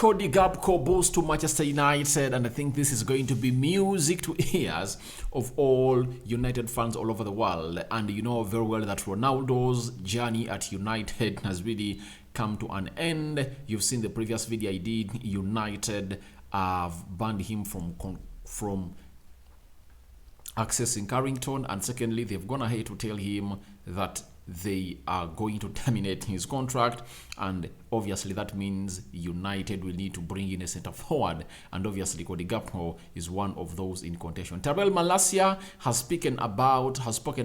Cody Gakpo goes to Manchester United, and I think this is going to be music to ears of all United fans all over the world. And you know very well that Ronaldo's journey at United has really come to an end. You've seen the previous video I did. United have banned him from accessing Carrington, and secondly, they've gone ahead to tell him that they are going to terminate his contract, and obviously that means United will need to bring in a centre forward, and obviously Cody Gakpo is one of those in contention. Malacia has spoken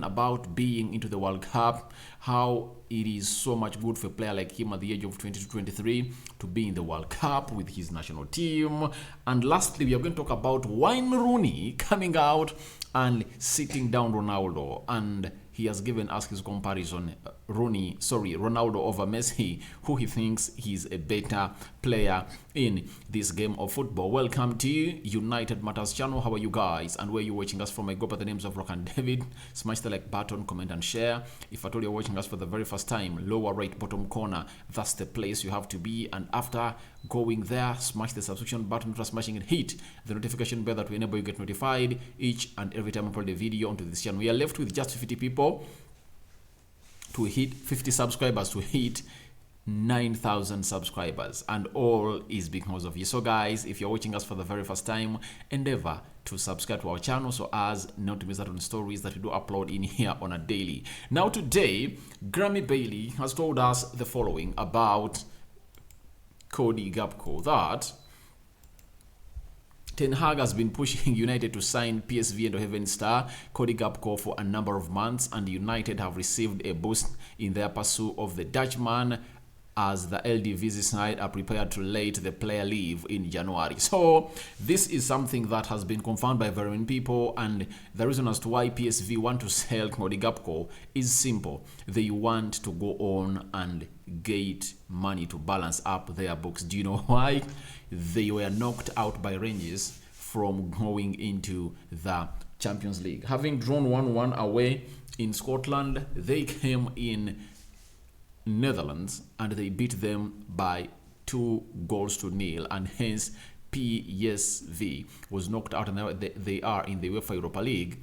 about being into the World Cup, how it is so much good for a player like him at the age of 22-23 to be in the World Cup with his national team. And lastly, we are going to talk about Wayne Rooney coming out and sitting down Ronaldo, and he has given us his comparison, Ronaldo over Messi, who he thinks he's a better player in this game of football. Welcome to United Matters channel. How are you guys? And where you watching us from? I go by the names of Rock and David. Smash the like button, comment and share. If at all you're watching us for the very first time, lower right bottom corner, that's the place you have to be. And after going there, smash the subscription button. After smashing it, hit the notification bell that will enable you get notified each and every time I upload a video onto this channel. We are left with just 50 people to hit 50 subscribers to hit 9,000 subscribers, and all is because of you. So guys, if you're watching us for the very first time, endeavor to subscribe to our channel so as not to miss out on stories that we do upload in here on a daily. Now today, Grammy Bailey has told us the following about Cody Gakpo, that Ten Hag has been pushing United to sign PSV Eindhoven star Cody Gakpo for a number of months, and United have received a boost in their pursuit of the Dutchman as the LDVZ side are prepared to let the player leave in January. So this is something that has been confirmed by very many people, and the reason as to why PSV want to sell Cody Gakpo is simple. They want to go on and get money to balance up their books. Do you know why? They were knocked out by Rangers from going into the Champions League. Having drawn 1-1 away in Scotland, they came in Netherlands and they beat them by 2-0, and hence PSV was knocked out, and now they are in the UEFA Europa League,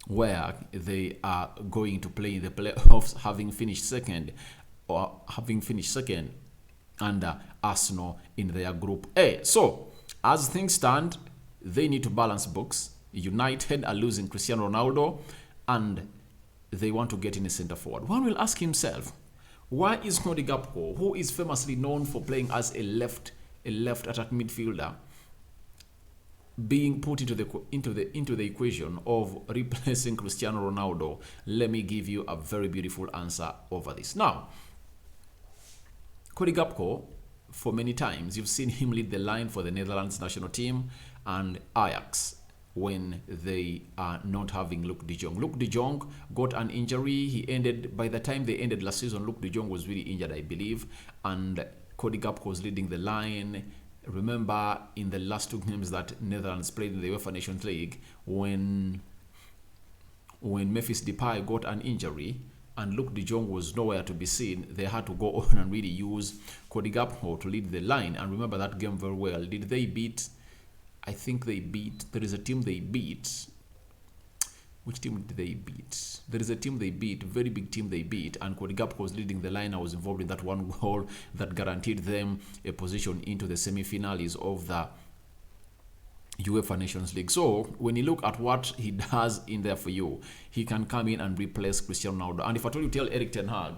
where they are going to play in the playoffs, having finished second under Arsenal in their Group A. So as things stand, they need to balance books. United are losing Cristiano Ronaldo, and they want to get in a centre forward. One will ask himself, why is Cody Gakpo, who is famously known for playing as a left attacking midfielder, being put into the equation of replacing Cristiano Ronaldo? Let me give you a very beautiful answer over this. Now, Cody Gakpo, for many times, you've seen him lead the line for the Netherlands national team and Ajax when they are not having Luke de Jong. Luke de Jong got an injury. By the time they ended last season, Luke de Jong was really injured, I believe, and Cody Gakpo was leading the line. Remember, in the last two games that Netherlands played in the UEFA Nations League, when Memphis Depay got an injury and Luke de Jong was nowhere to be seen, they had to go on and really use Cody Gakpo to lead the line. And remember that game very well. Did they beat? I think they beat. There is a team they beat. Which team did they beat? There is a team they beat, very big team they beat, and Cody Gakpo was leading the line. I was involved in that one goal that guaranteed them a position into the semi-finals of the UEFA Nations League. So when you look at what he does in there for you, he can come in and replace Cristiano Ronaldo. And if I told you, tell Eric Ten Hag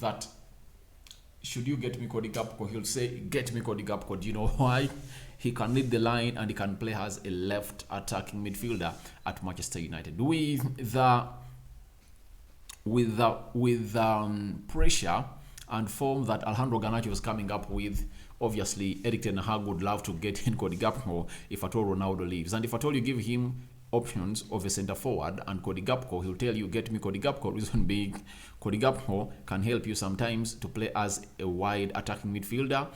that should you get me Cody Gakpo, he'll say, get me Cody Gakpo. Do you know why? He can lead the line and he can play as a left attacking midfielder at Manchester United. With pressure and form that Alejandro Garnacho was coming up with, obviously Eric Ten Hag would love to get in Cody Gakpo if at all Ronaldo leaves. And if at all you give him options of a centre forward and Cody Gakpo, he'll tell you, get me Cody Gakpo. Reason being, Cody Gakpo can help you sometimes to play as a wide attacking midfielder,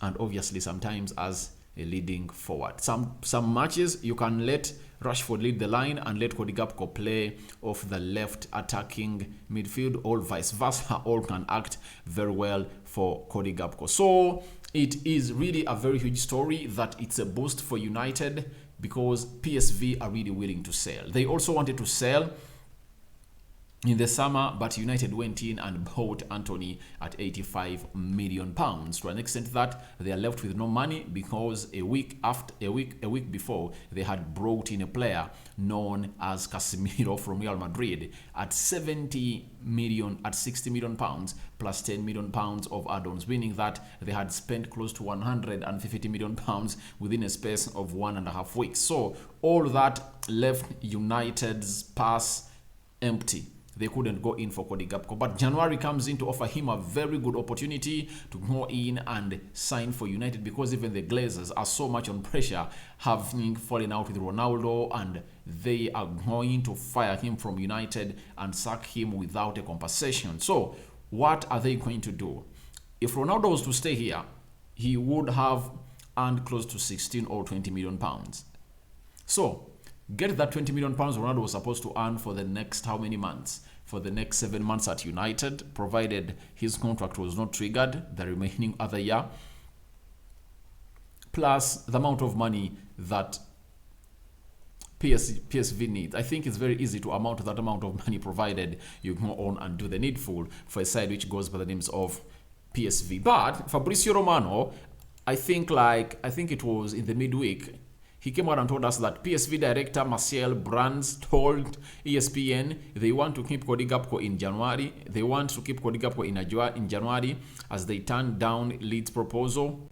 and obviously sometimes as leading forward. Some matches you can let Rashford lead the line and let Cody Gakpo play off the left attacking midfield, or vice versa. All can act very well for Cody Gakpo. So it is really a very huge story that it's a boost for United, because PSV are really willing to sell. They also wanted to sell in the summer, but United went in and bought Anthony at £85 million, to an extent that they are left with no money, because a week before they had brought in a player known as Casemiro from Real Madrid at 60 million pounds plus 10 million pounds of add-ons, meaning that they had spent close to 150 million pounds within a space of 1.5 weeks. So all that left United's purse empty. They couldn't go in for Cody Gakpo. But January comes in to offer him a very good opportunity to go in and sign for United, because even the Glazers are so much on pressure, having fallen out with Ronaldo, and they are going to fire him from United and sack him without a compensation. So what are they going to do? If Ronaldo was to stay here, he would have earned close to 16 or 20 million pounds. So get that 20 million pounds Ronaldo was supposed to earn for the next how many months? For the next 7 months at United, provided his contract was not triggered the remaining other year, plus the amount of money that PSV needs. I think it's very easy to amount that amount of money, provided you go on and do the needful for a side which goes by the names of PSV. But Fabrizio Romano, I think it was in the midweek, he came out and told us that PSV director Marcel Brands told ESPN they want to keep Cody Gakpo in January. They want to keep Cody Gakpo in January, as they turned down Leeds' proposal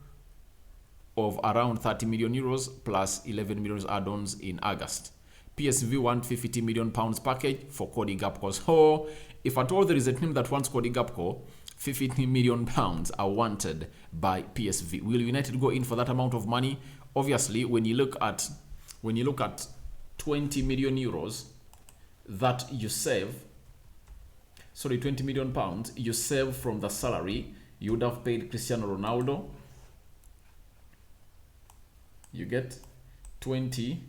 of around 30 million euros plus 11 million add-ons in August. PSV want 50 million pounds package for Cody Gakpo. So if at all there is a team that wants Cody Gakpo, 50 million pounds are wanted by PSV. Will United go in for that amount of money? Obviously, when you look at 20 million euros that you save, 20 million pounds you save from the salary you would have paid Cristiano Ronaldo, you get 20.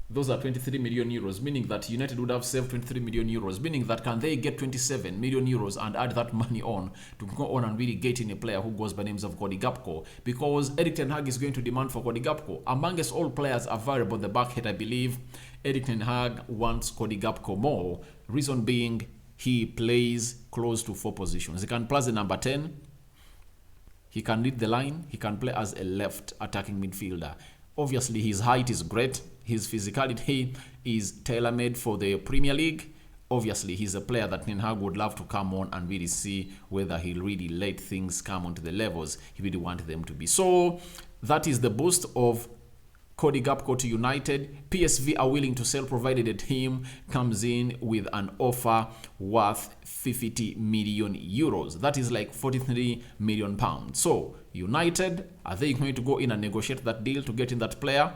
Those are 23 million euros, meaning that United would have saved 23 million euros, meaning that can they get 27 million euros and add that money on to go on and really get in a player who goes by names of Cody Gakpo, because Erik ten Hag is going to demand for Cody Gakpo. Amongst all players available, the backhead, I believe Erik ten Hag wants Cody Gakpo more. Reason being, he plays close to 4 positions. He can play as a number 10, he can lead the line, he can play as a left attacking midfielder. Obviously, his height is great. His physicality is tailor-made for the Premier League. Obviously, he's a player that Ten Hag would love to come on and really see whether he'll really let things come onto the levels he really wanted them to be. So that is the boost of Cody Gakpo to United. PSV are willing to sell, provided a team comes in with an offer worth 50 million euros. That is like 43 million pounds. So United, are they going to go in and negotiate that deal to get in that player?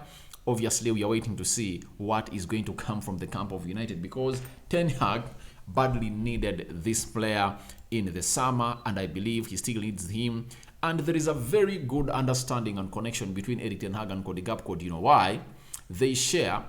Obviously, we are waiting to see what is going to come from the camp of United, because Ten Hag badly needed this player in the summer, and I believe he still needs him. And there is a very good understanding and connection between Erik ten Hag and Cody Gakpo. Do you know why? They share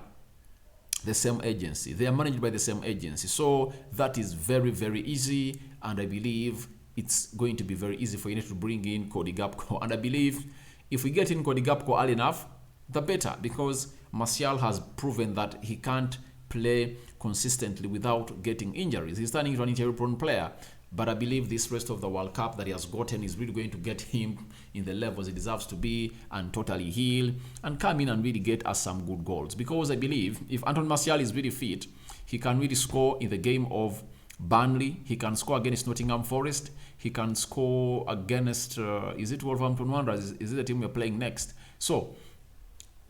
the same agency. They are managed by the same agency. So that is very, very easy, and I believe it's going to be very easy for United to bring in Cody Gakpo. And I believe if we get in Cody Gakpo early enough, the better, because Martial has proven that he can't play consistently without getting injuries. He's turning into an injury-prone player. But I believe this rest of the World Cup that he has gotten is really going to get him in the levels he deserves to be and totally heal and come in and really get us some good goals. Because I believe if Anthony Martial is really fit, he can really score in the game of Burnley. He can score against Nottingham Forest. He can score against, is it Wolverhampton Wanderers? Is it the team we're playing next? So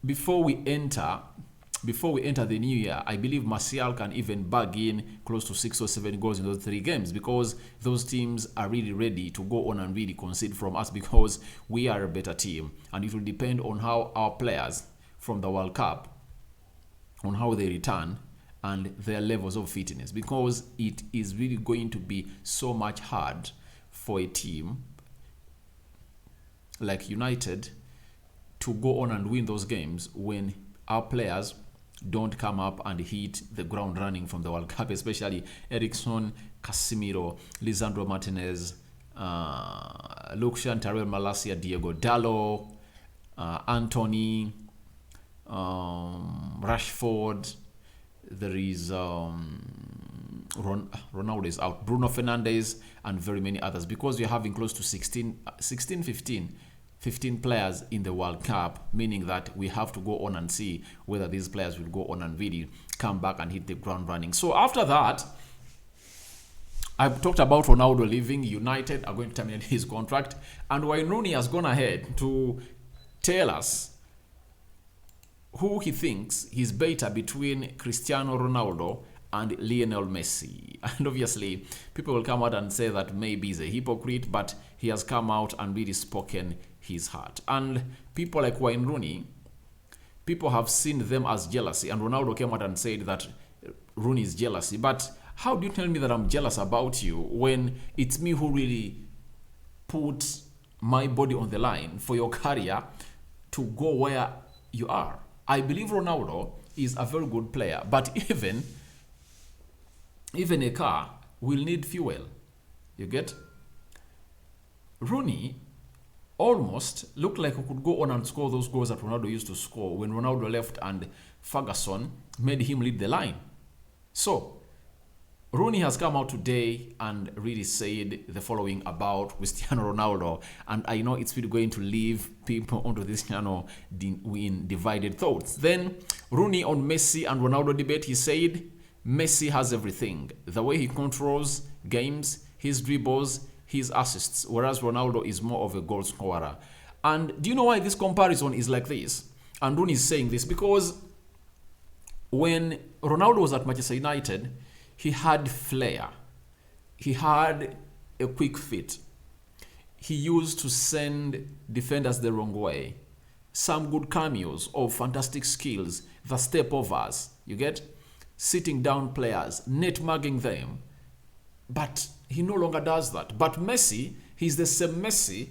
before we enter the new year, I believe Martial can even bag in close to 6 or 7 goals in those 3 games, because those teams are really ready to go on and really concede from us, because we are a better team. And it will depend on how our players from the World Cup, on how they return and their levels of fitness, because it is really going to be so much hard for a team like United to go on and win those games when our players don't come up and hit the ground running from the World Cup, especially Eriksson, Casemiro, Lisandro Martinez, Luke Chantarel, Malacia, Diego Dallo, Anthony, Rashford. There is Ronaldo is out, Bruno Fernandes, and very many others, because we're having close to 15 players in the World Cup, meaning that we have to go on and see whether these players will go on and really come back and hit the ground running. So after that, I've talked about Ronaldo leaving. United are going to terminate his contract, and Wayne Rooney has gone ahead to tell us who he thinks is better between Cristiano Ronaldo and Lionel Messi. And obviously, people will come out and say that maybe he's a hypocrite, but he has come out and really spoken his heart. And people like Wayne Rooney, people have seen them as jealousy, and Ronaldo came out and said that Rooney is jealousy. But how do you tell me that I'm jealous about you when it's me who really put my body on the line for your career to go where you are? I believe Ronaldo is a very good player, but even a car will need fuel. You get? Rooney almost looked like he could go on and score those goals that Ronaldo used to score when Ronaldo left and Ferguson made him lead the line. So, Rooney has come out today and really said the following about Cristiano Ronaldo, and I know it's really going to leave people onto this channel in divided thoughts. Then, Rooney on Messi and Ronaldo debate, he said, Messi has everything. The way he controls games, his dribbles, his assists, whereas Ronaldo is more of a goal scorer. And do you know why this comparison is like this? And Rooney is saying this because when Ronaldo was at Manchester United, he had flair. He had a quick feet. He used to send defenders the wrong way. Some good cameos of fantastic skills, the step overs, you get? Sitting down players, net mugging them. But he no longer does that. But Messi, he's the same Messi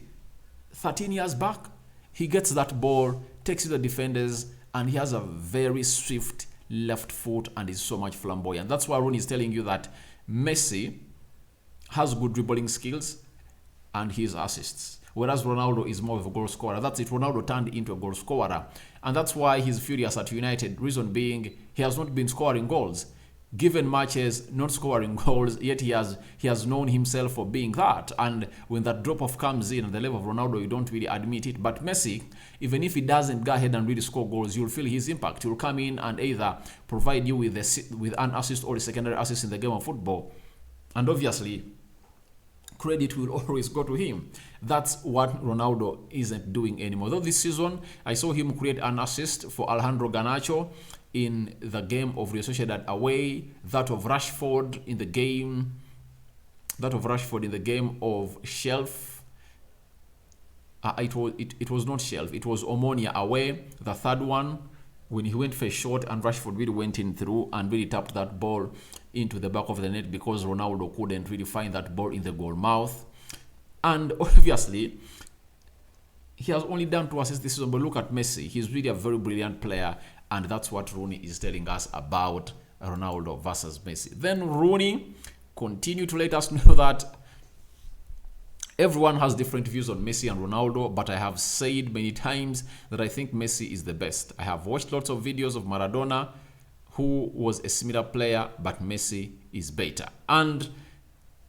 13 years back. He gets that ball, takes to the defenders, and he has a very swift left foot and is so much flamboyant. That's why Rooney is telling you that Messi has good dribbling skills and his assists, whereas Ronaldo is more of a goal scorer. That's it. Ronaldo turned into a goal scorer, and that's why he's furious at United. Reason being, he has not been scoring goals. Given matches, not scoring goals, yet he has known himself for being that. And when that drop-off comes in at the level of Ronaldo, you don't really admit it. But Messi, even if he doesn't go ahead and really score goals, you'll feel his impact. He'll come in and either provide you with an assist or a secondary assist in the game of football. And obviously, credit will always go to him. That's what Ronaldo isn't doing anymore. Though this season, I saw him create an assist for Alejandro Garnacho in the game of Real Sociedad away, that of Rashford in the game of Shelf. It was not Shelf, it was Omonia away, the third one, when he went for a shot and Rashford really went in through and really tapped that ball into the back of the net because Ronaldo couldn't really find that ball in the goal mouth. And obviously, he has only done 2 assists this season, but look at Messi. He's really a very brilliant player, and that's what Rooney is telling us about Ronaldo versus Messi. Then Rooney continued to let us know that everyone has different views on Messi and Ronaldo, but I have said many times that I think Messi is the best. I have watched lots of videos of Maradona, who was a similar player, but Messi is better. And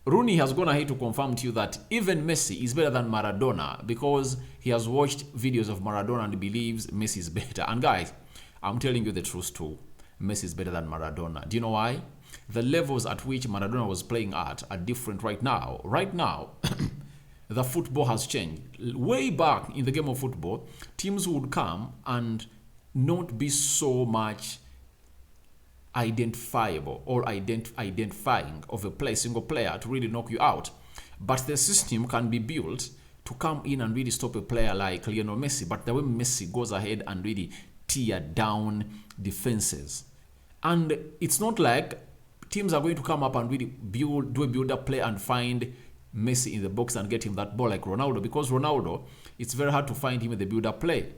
Rooney has gone ahead to confirm to you that even Messi is better than Maradona because he has watched videos of Maradona and believes Messi is better. And guys, I'm telling you the truth too. Messi is better than Maradona. Do you know why? The levels at which Maradona was playing at are different right now. Right now, the football has changed. Way back in the game of football, teams would come and not be so much identifiable or identifying of a single player to really knock you out. But the system can be built to come in and really stop a player like Lionel Messi. But the way Messi goes ahead and really tear down defenses. And it's not like teams are going to come up and really do a build-up play and find Messi in the box and get him that ball like Ronaldo, because Ronaldo, it's very hard to find him in the build-up play.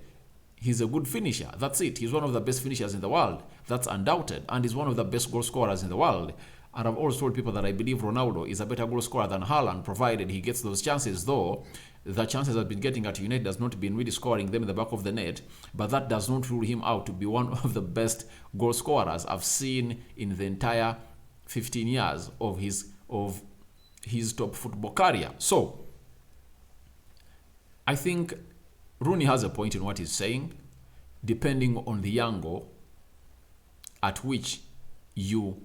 He's a good finisher. That's it. He's one of the best finishers in the world. That's undoubted. And he's one of the best goal scorers in the world. And I've always told people that I believe Ronaldo is a better goal scorer than Haaland, provided he gets those chances, though the chances I've been getting at United has not been really scoring them in the back of the net. But that does not rule him out to be one of the best goal scorers I've seen in the entire 15 years of his top football career. So, I think Rooney has a point in what he's saying, depending on the angle at which you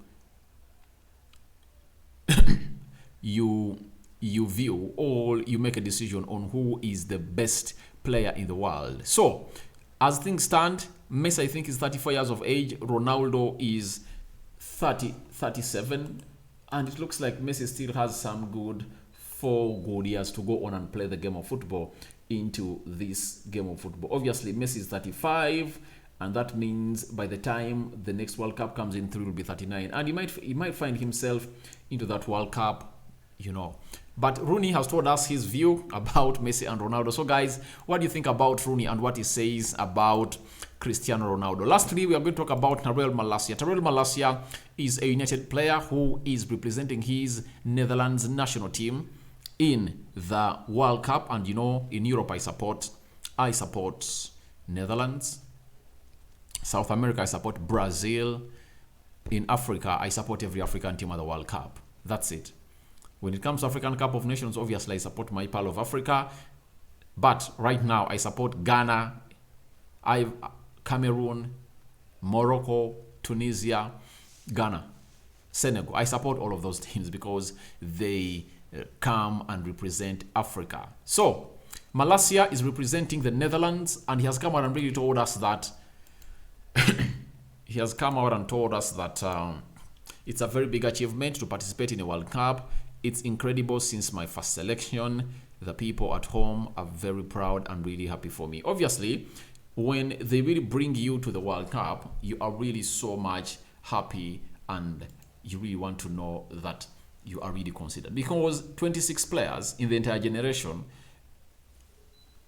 view or you make a decision on who is the best player in the world. So, as things stand, Messi, I think, is 34 years of age. Ronaldo is 37. And it looks like Messi still has some 4 good years to go on and play the game of football into this game of football. Obviously, Messi is 35, and that means by the time the next World Cup comes in through, he will be 39. And he might find himself into that World Cup, But Rooney has told us his view about Messi and Ronaldo. So, guys, what do you think about Rooney and what he says about Cristiano Ronaldo? Lastly, we are going to talk about Malacia. Malacia is a United player who is representing his Netherlands national team in the World Cup. And in Europe, I support Netherlands. South America, I support Brazil. In Africa, I support every African team at the World Cup. That's it. When it comes to African Cup of Nations, obviously I support my pal of Africa. But right now, I support Ghana, Cameroon, Morocco, Tunisia, Ghana, Senegal. I support all of those teams because they come and represent Africa. So, Malacia is representing the Netherlands, and he has come out and really told us that it's a very big achievement to participate in a World Cup. It's incredible since my first selection. The people at home are very proud and really happy for me. Obviously, when they really bring you to the World Cup, you are really so much happy and you really want to know that you are really considered. Because 26 players in the entire generation,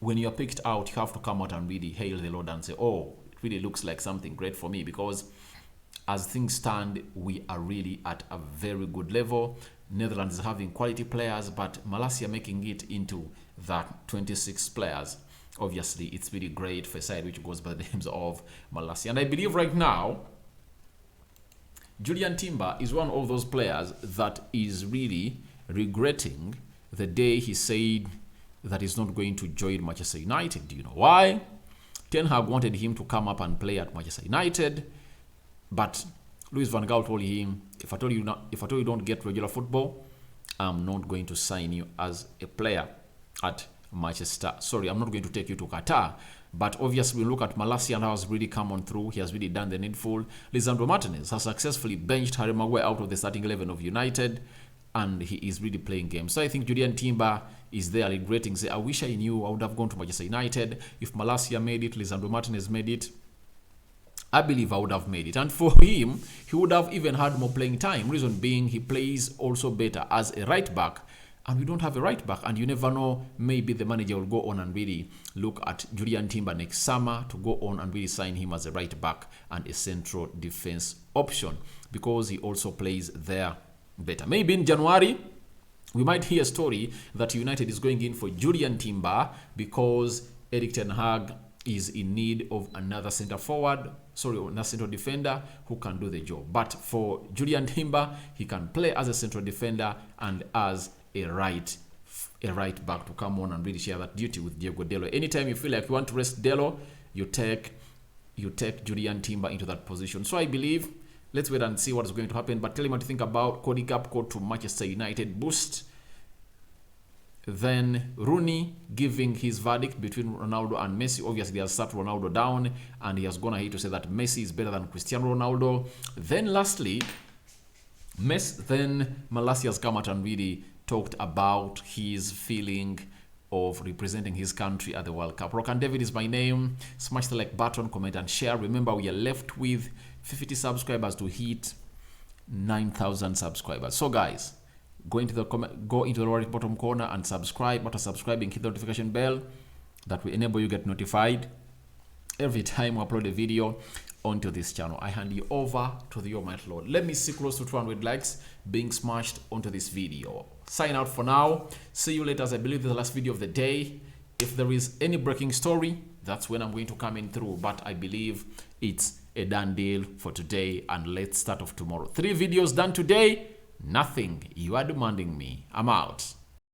when you are picked out, you have to come out and really hail the Lord and say, oh, it really looks like something great for me, because as things stand, we are really at a very good level. Netherlands is having quality players, but Malacia making it into that 26 players. Obviously, it's really great for a side which goes by the names of Malacia. And I believe right now, Julian Timber is one of those players that is really regretting the day he said that he's not going to join Manchester United. Do you know why? Ten Hag wanted him to come up and play at Manchester United, but Louis van Gaal told him, if I told you don't get regular football, I'm not going to sign you as a player at Manchester. Sorry, I'm not going to take you to Qatar. But obviously, we look at Malacia and how has really come on through. He has really done the needful. Lisandro Martinez has successfully benched Harry Maguire out of the starting 11 of United, and he is really playing games. So I think Julian Timber is there regretting, say, I wish I knew I would have gone to Manchester United. If Malacia made it, Lisandro Martinez made it, I believe I would have made it. And for him, he would have even had more playing time. Reason being, he plays also better as a right back. And we don't have a right back. And you never know, maybe the manager will go on and really look at Julian Timber next summer to go on and really sign him as a right back and a central defense option, because he also plays there better. Maybe in January, we might hear a story that United is going in for Julian Timber because Erik ten Hag is in need of another another central defender who can do the job. But for Julian Timber, he can play as a central defender and as a right back to come on and really share that duty with Diego Delo. Anytime you feel like you want to rest Delo, you take Julian Timber into that position. So I believe, let's wait and see what is going to happen. But tell him what to think about Cody Gakpo to Manchester United boost. Then Rooney giving his verdict between Ronaldo and Messi. Obviously, he has sat Ronaldo down and he has gone ahead to say that Messi is better than Cristiano Ronaldo. Then lastly, Malacia has come out and really talked about his feeling of representing his country at the World Cup. Rock and David is my name. Smash the like button, comment and share. Remember, we are left with 50 subscribers to hit 9,000 subscribers. So guys, go into the right bottom corner and subscribe. After subscribing, hit the notification bell that will enable you get notified every time I upload a video onto this channel. I hand you over to the Almighty Lord. Let me see close to 200 likes being smashed onto this video. Sign out for now. See you later, as I believe this is the last video of the day. If there is any breaking story, that's when I'm going to come in through. But I believe it's a done deal for today, and let's start off tomorrow. 3 videos done today. Nothing you are demanding me. I'm out.